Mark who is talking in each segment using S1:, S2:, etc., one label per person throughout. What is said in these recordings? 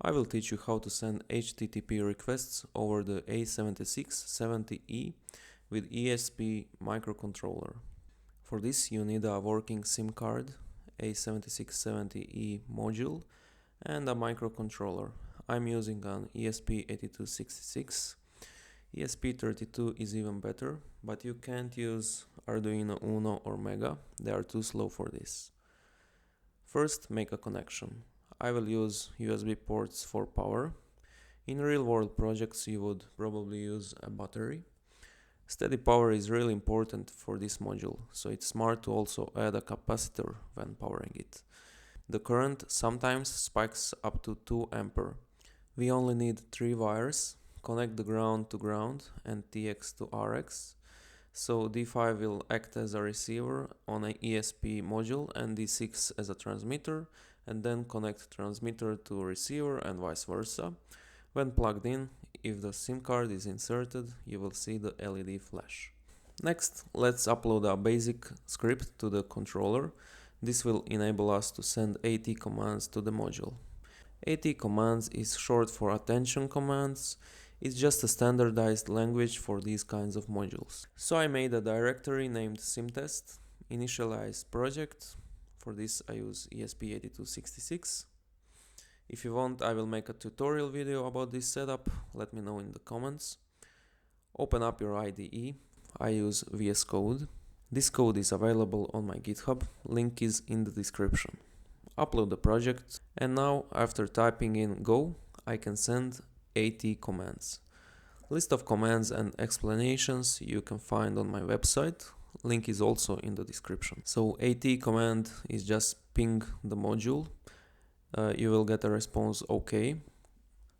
S1: I will teach you how to send HTTP requests over the A7670E with ESP microcontroller. For this you need a working SIM card, A7670E module, and a microcontroller. I'm using an ESP8266. ESP32 is even better, but you can't use Arduino Uno or Mega, they are too slow for this. First, make a connection. I will use USB ports for power. In real-world projects you would probably use a battery. Steady power is really important for this module, so it's smart to also add a capacitor when powering it. The current sometimes spikes up to 2 ampere. We only need 3 wires. Connect the ground to ground and TX to RX. So D5 will act as a receiver on an ESP module and D6 as a transmitter, and then connect transmitter to receiver and vice versa. When plugged in, if the SIM card is inserted, you will see the LED flash. Next, let's upload a basic script to the controller. This will enable us to send AT commands to the module. AT commands is short for attention commands. It's just a standardized language for these kinds of modules. So I made a directory named SimTest, initialize project. For this I use ESP8266. If you want, I will make a tutorial video about this setup. Let me know in the comments. Open up your IDE. I use VS Code. This code is available on my GitHub. Link is in the description. Upload the project, and now after typing in go, I can send AT commands. List of commands and explanations you can find on my website. Link is also in the description. So AT command is just ping the module. You will get a response OK.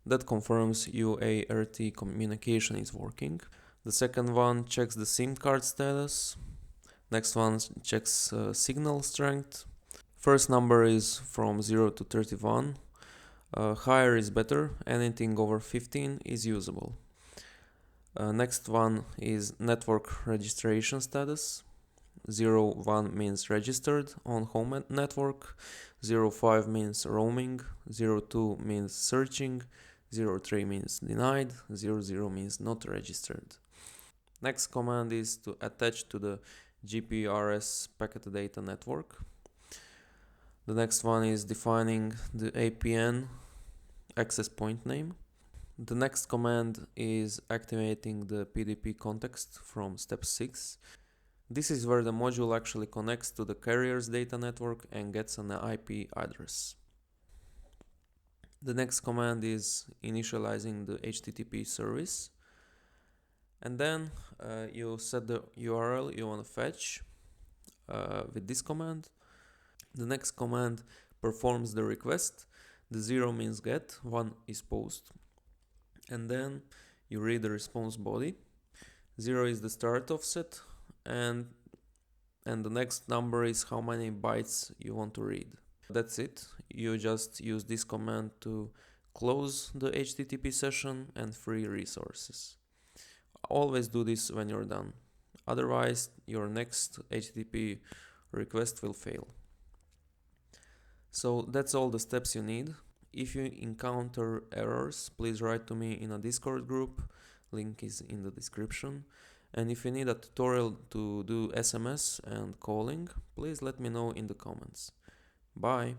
S1: That confirms UART communication is working. The second one checks the SIM card status. Next one checks signal strength. First number is from 0 to 31. Higher is better, anything over 15 is usable. Next one is network registration status. 01 means registered on home network, 05 means roaming, 02 means searching, 03 means denied, 00 means not registered. Next command is to attach to the GPRS packet data network. The next one is defining the APN access point name. The next command is activating the PDP context from step 6. This is where the module actually connects to the carrier's data network and gets an IP address. The next command is initializing the HTTP service. And then you set the URL you want to fetch with this command. The next command performs the request. The 0 means get, 1 is post. And then you read the response body. 0 is the start offset, and the next number is how many bytes you want to read. That's it. You just use this command to close the HTTP session and free resources. Always do this when you're done. Otherwise, your next HTTP request will fail. So that's all the steps you need. If you encounter errors, please write to me in a Discord group. Link is in the description. And if you need a tutorial to do SMS and calling, please let me know in the comments. Bye!